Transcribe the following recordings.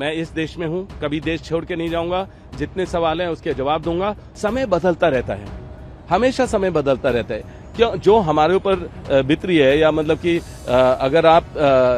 मैं इस देश में हूं, कभी देश छोड़ के नहीं जाऊंगा। जितने सवाल हैं उसके जवाब दूंगा। समय बदलता रहता है, हमेशा समय बदलता रहता है। क्यों जो हमारे ऊपर बीत रही है, या मतलब कि अगर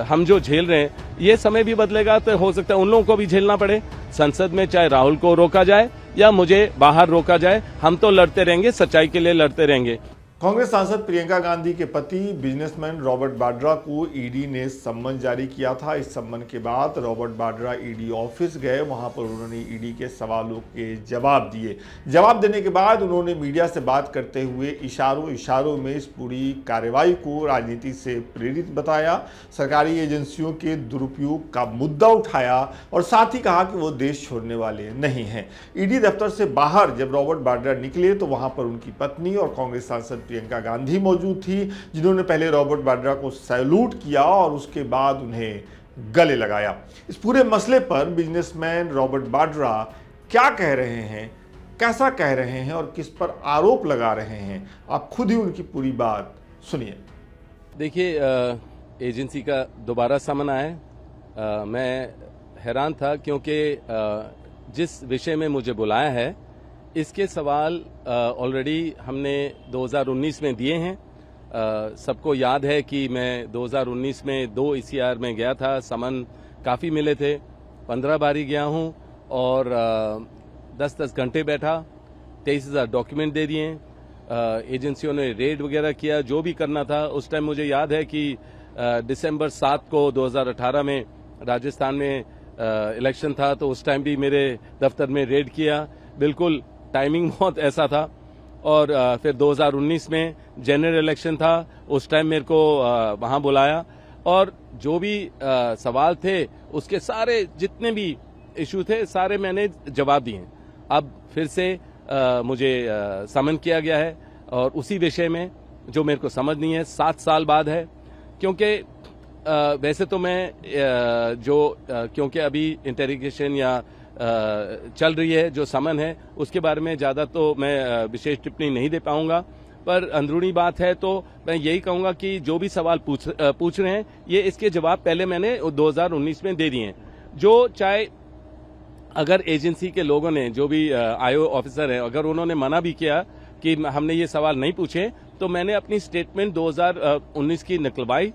हम जो झेल रहे हैं, ये समय भी बदलेगा तो हो सकता है उन लोगों को भी झेलना पड़े। संसद में चाहे राहुल को रोका जाए या मुझे बाहर रोका जाए, हम तो लड़ते रहेंगे, सच्चाई के लिए लड़ते रहेंगे। कांग्रेस सांसद प्रियंका गांधी के पति बिजनेसमैन रॉबर्ट वाड्रा को ईडी ने सम्मन जारी किया था। इस सम्मन के बाद रॉबर्ट वाड्रा ईडी ऑफिस गए। वहां पर उन्होंने ईडी के सवालों के जवाब दिए। जवाब देने के बाद उन्होंने मीडिया से बात करते हुए इशारों में इस पूरी कार्रवाई को राजनीति से प्रेरित बताया, सरकारी एजेंसियों के दुरुपयोग का मुद्दा उठाया और साथ ही कहा कि वो देश छोड़ने वाले नहीं हैं। ईडी दफ्तर से बाहर जब रॉबर्ट वाड्रा निकले तो वहां पर उनकी पत्नी और कांग्रेस सांसद प्रियंका गांधी मौजूद थी, जिन्होंने पहले रॉबर्ट वाड्रा को सैल्यूट किया और उसके बाद उन्हें गले लगाया। इस पूरे मसले पर बिजनेसमैन रॉबर्ट वाड्रा क्या कह रहे हैं, कैसा कह रहे हैं और किस पर आरोप लगा रहे हैं, आप खुद ही उनकी पूरी बात सुनिए। देखिए, एजेंसी का दोबारा समन आया। मैं हैरान था क्योंकि जिस विषय में मुझे बुलाया है इसके सवाल ऑलरेडी हमने 2019 में दिए हैं। सबको याद है कि मैं 2019 में 2 ECR में गया था, समन काफ़ी मिले थे, 15 बारी गया हूं और 10-10 घंटे बैठा, 23,000 डॉक्यूमेंट दे दिए। एजेंसियों ने रेड वगैरह किया, जो भी करना था। उस टाइम मुझे याद है कि दिसंबर 7 को 2018 में राजस्थान में इलेक्शन था, तो उस टाइम भी मेरे दफ्तर में रेड किया। बिल्कुल टाइमिंग बहुत ऐसा था। और फिर 2019 में जनरल इलेक्शन था, उस टाइम मेरे को वहां बुलाया और जो भी सवाल थे उसके सारे जितने भी इशू थे सारे मैंने जवाब दिए। अब फिर से मुझे समन किया गया है और उसी विषय में जो मेरे को समझ नहीं है, 7 साल बाद है। क्योंकि वैसे तो मैं क्योंकि अभी इंटेरोगेशन या चल रही है, जो समन है उसके बारे में ज़्यादा तो मैं विशेष टिप्पणी नहीं दे पाऊंगा, पर अंदरूनी बात है तो मैं यही कहूंगा कि जो भी सवाल पूछ रहे हैं ये इसके जवाब पहले मैंने 2019 में दे दिए हैं। जो चाहे अगर एजेंसी के लोगों ने, जो भी आईओ ऑफिसर है, अगर उन्होंने मना भी किया कि हमने ये सवाल नहीं पूछे, तो मैंने अपनी स्टेटमेंट 2019 की निकलवाई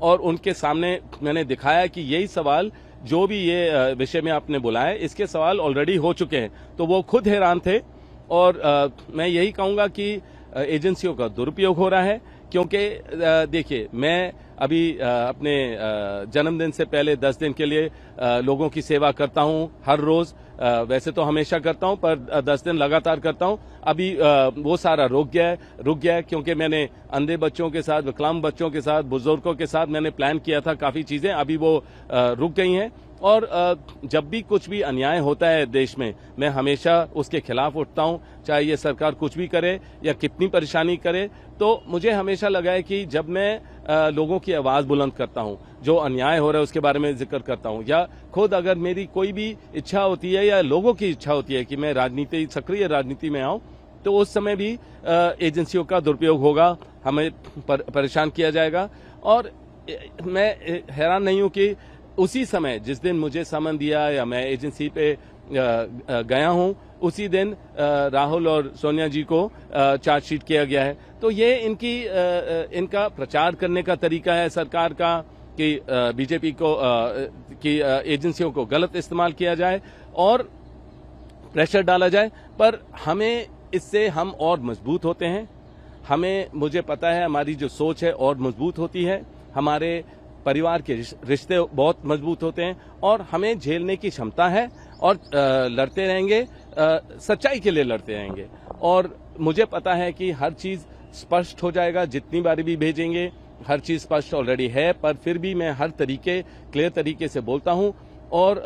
और उनके सामने मैंने दिखाया कि यही सवाल, जो भी ये विषय में आपने बुलाया, इसके सवाल ऑलरेडी हो चुके हैं। तो वो खुद हैरान थे। और मैं यही कहूंगा कि एजेंसियों का दुरुपयोग हो रहा है। क्योंकि देखिए, मैं अभी अपने जन्मदिन से पहले 10 दिन के लिए लोगों की सेवा करता हूं हर रोज। वैसे तो हमेशा करता हूं, पर 10 दिन लगातार करता हूं। अभी वो सारा रुक गया है क्योंकि मैंने अंधे बच्चों के साथ, विकलांग बच्चों के साथ, बुजुर्गों के साथ मैंने प्लान किया था काफी चीजें, अभी वो रुक गई हैं। और जब भी कुछ भी अन्याय होता है देश में, मैं हमेशा उसके खिलाफ उठता हूं, चाहे ये सरकार कुछ भी करे या कितनी परेशानी करे। तो मुझे हमेशा लगा है कि जब मैं लोगों की आवाज बुलंद करता हूं, जो अन्याय हो रहा है उसके बारे में जिक्र करता हूं, या खुद अगर मेरी कोई भी इच्छा होती है या लोगों की इच्छा होती है कि मैं सक्रिय राजनीति में आऊं, तो उस समय भी एजेंसियों का दुरुपयोग होगा, हमें परेशान किया जाएगा। और मैं हैरान नहीं हूं कि उसी समय जिस दिन मुझे समन दिया या मैं एजेंसी पे गया हूं, उसी दिन राहुल और सोनिया जी को चार्जशीट किया गया है। तो ये इनका प्रचार करने का तरीका है सरकार का कि बीजेपी को की एजेंसियों को गलत इस्तेमाल किया जाए और प्रेशर डाला जाए। पर हमें इससे हम और मजबूत होते हैं। मुझे पता है हमारी जो सोच है और मजबूत होती है, हमारे परिवार के रिश्ते बहुत मजबूत होते हैं और हमें झेलने की क्षमता है और लड़ते रहेंगे, सच्चाई के लिए लड़ते रहेंगे। और मुझे पता है कि हर चीज स्पष्ट हो जाएगा, जितनी बारी भी भेजेंगे हर चीज स्पष्ट ऑलरेडी है, पर फिर भी मैं हर क्लियर तरीके से बोलता हूं। और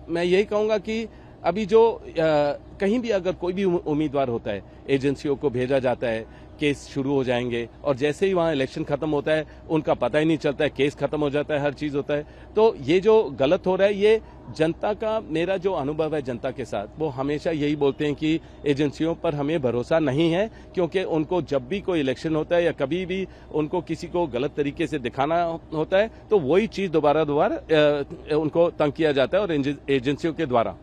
मैं यही कहूंगा कि अभी जो कहीं भी अगर कोई भी उम्मीदवार होता है, एजेंसियों को भेजा जाता है केस शुरू हो जाएंगे और जैसे ही वहां इलेक्शन खत्म होता है उनका पता ही नहीं चलता है, केस खत्म हो जाता है, हर चीज होता है। तो ये जो गलत हो रहा है, ये जनता का, मेरा जो अनुभव है जनता के साथ, वो हमेशा यही बोलते हैं कि एजेंसियों पर हमें भरोसा नहीं है, क्योंकि उनको जब भी कोई इलेक्शन होता है या कभी भी उनको किसी को गलत तरीके से दिखाना होता है तो वही चीज दोबारा उनको तंग किया जाता है और एजेंसियों के द्वारा।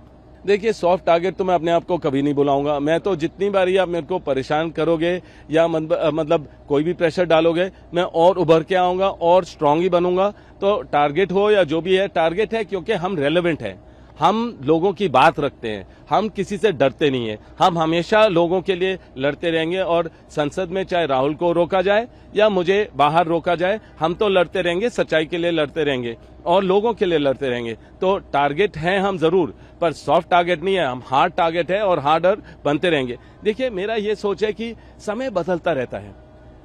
देखिए, सॉफ्ट टारगेट तो मैं अपने आप को कभी नहीं बुलाऊंगा। मैं तो जितनी बारी आप मेरे को परेशान करोगे या मतलब कोई भी प्रेशर डालोगे, मैं और उभर के आऊंगा और स्ट्रांग ही बनूंगा। तो टारगेट हो या जो भी है, टारगेट है क्योंकि हम रेलेवेंट हैं, हम लोगों की बात रखते हैं, हम किसी से डरते नहीं है, हम हमेशा लोगों के लिए लड़ते रहेंगे। और संसद में चाहे राहुल को रोका जाए या मुझे बाहर रोका जाए, हम तो लड़ते रहेंगे, सच्चाई के लिए लड़ते रहेंगे और लोगों के लिए लड़ते रहेंगे। तो टारगेट हैं हम जरूर, पर सॉफ्ट टारगेट नहीं है, हम हार्ड टारगेट है और हार्डर बनते रहेंगे। देखिए, मेरा ये सोच है कि समय बदलता रहता है,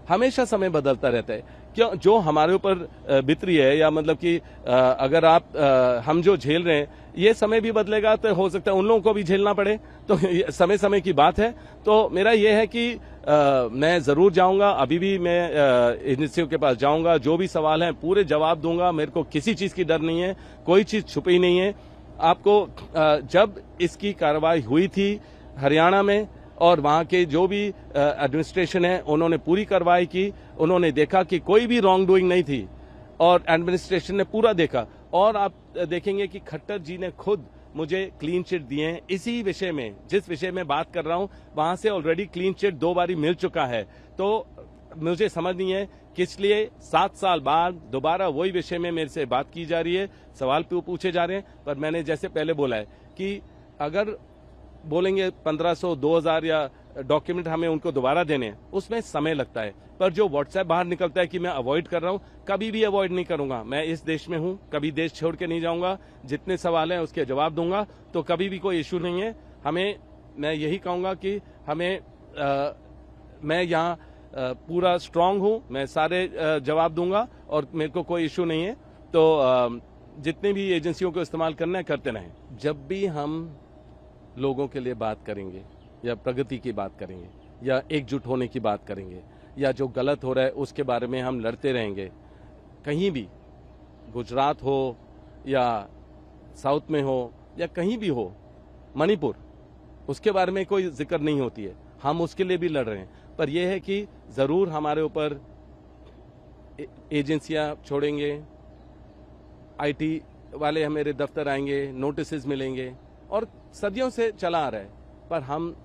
हमेशा समय बदलता रहता है। क्यों, जो हमारे ऊपर बीत रही है या मतलब कि अगर हम जो झेल रहे हैं, ये समय भी बदलेगा तो हो सकता है उन लोगों को भी झेलना पड़े। तो समय समय की बात है। तो मेरा ये है कि मैं जरूर जाऊंगा, अभी भी मैं एजेंसियों के पास जाऊंगा, जो भी सवाल हैं पूरे जवाब दूंगा। मेरे को किसी चीज की डर नहीं है, कोई चीज छुपी नहीं है। आपको जब इसकी कार्रवाई हुई थी हरियाणा में और वहां के जो भी एडमिनिस्ट्रेशन है, उन्होंने पूरी कार्रवाई की, उन्होंने देखा कि कोई भी रॉन्ग डूइंग नहीं थी और एडमिनिस्ट्रेशन ने पूरा देखा। और आप देखेंगे कि खट्टर जी ने खुद मुझे क्लीन चिट दिए हैं इसी विषय में, जिस विषय में बात कर रहा हूं, वहां से ऑलरेडी क्लीन चिट 2 बारी मिल चुका है। तो मुझे समझ नहीं है किस लिए 7 साल बाद दोबारा वही विषय में मेरे से बात की जा रही है, सवाल पूछे जा रहे हैं। पर मैंने जैसे पहले बोला है कि अगर बोलेंगे 1500, 2000 या डॉक्यूमेंट हमें उनको दोबारा देने हैं, उसमें समय लगता है। पर जो व्हाट्सएप बाहर निकलता है कि मैं अवॉइड कर रहा हूं, कभी भी अवॉइड नहीं करूंगा। मैं इस देश में हूं, कभी देश छोड़ के नहीं जाऊंगा। जितने सवाल हैं उसके जवाब दूंगा, तो कभी भी कोई इश्यू नहीं है। मैं यही कहूंगा कि मैं यहाँ पूरा स्ट्रांग हूं, मैं सारे जवाब दूंगा और मेरे को कोई इश्यू नहीं है। तो जितनी भी एजेंसियों को इस्तेमाल करना है करते रहें। जब भी हम लोगों के लिए बात करेंगे या प्रगति की बात करेंगे या एकजुट होने की बात करेंगे या जो गलत हो रहा है उसके बारे में हम लड़ते रहेंगे, कहीं भी, गुजरात हो या साउथ में हो या कहीं भी हो, मणिपुर, उसके बारे में कोई जिक्र नहीं होती है, हम उसके लिए भी लड़ रहे हैं। पर यह है कि जरूर हमारे ऊपर एजेंसियां छोड़ेंगे, आईटी वाले मेरे दफ्तर आएंगे, नोटिस मिलेंगे और सदियों से चला आ रहा है। पर हम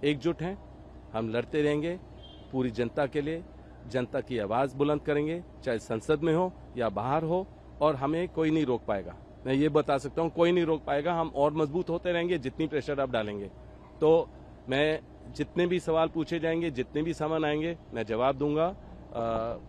एकजुट हैं, हम लड़ते रहेंगे पूरी जनता के लिए, जनता की आवाज बुलंद करेंगे, चाहे संसद में हो या बाहर हो, और हमें कोई नहीं रोक पाएगा। मैं ये बता सकता हूं, कोई नहीं रोक पाएगा। हम और मजबूत होते रहेंगे जितनी प्रेशर आप डालेंगे। तो मैं जितने भी सवाल पूछे जाएंगे, जितने भी सामान आएंगे, मैं जवाब दूंगा,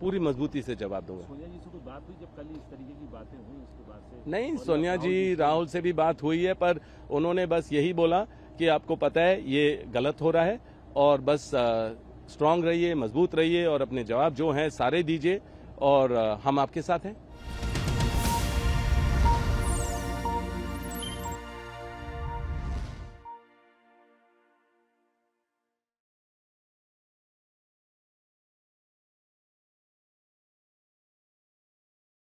पूरी मजबूती से जवाब दूंगा। सोनिया जी से कोई बात हुई जब कल इस तरीके की बातें हुई उसके बाद से? नहीं, सोनिया जी, राहुल से भी बात हुई है, पर उन्होंने बस यही बोला कि आपको पता है ये गलत हो रहा है और बस स्ट्रांग रहिए, मजबूत रहिए और अपने जवाब जो हैं सारे दीजिए और हम आपके साथ हैं।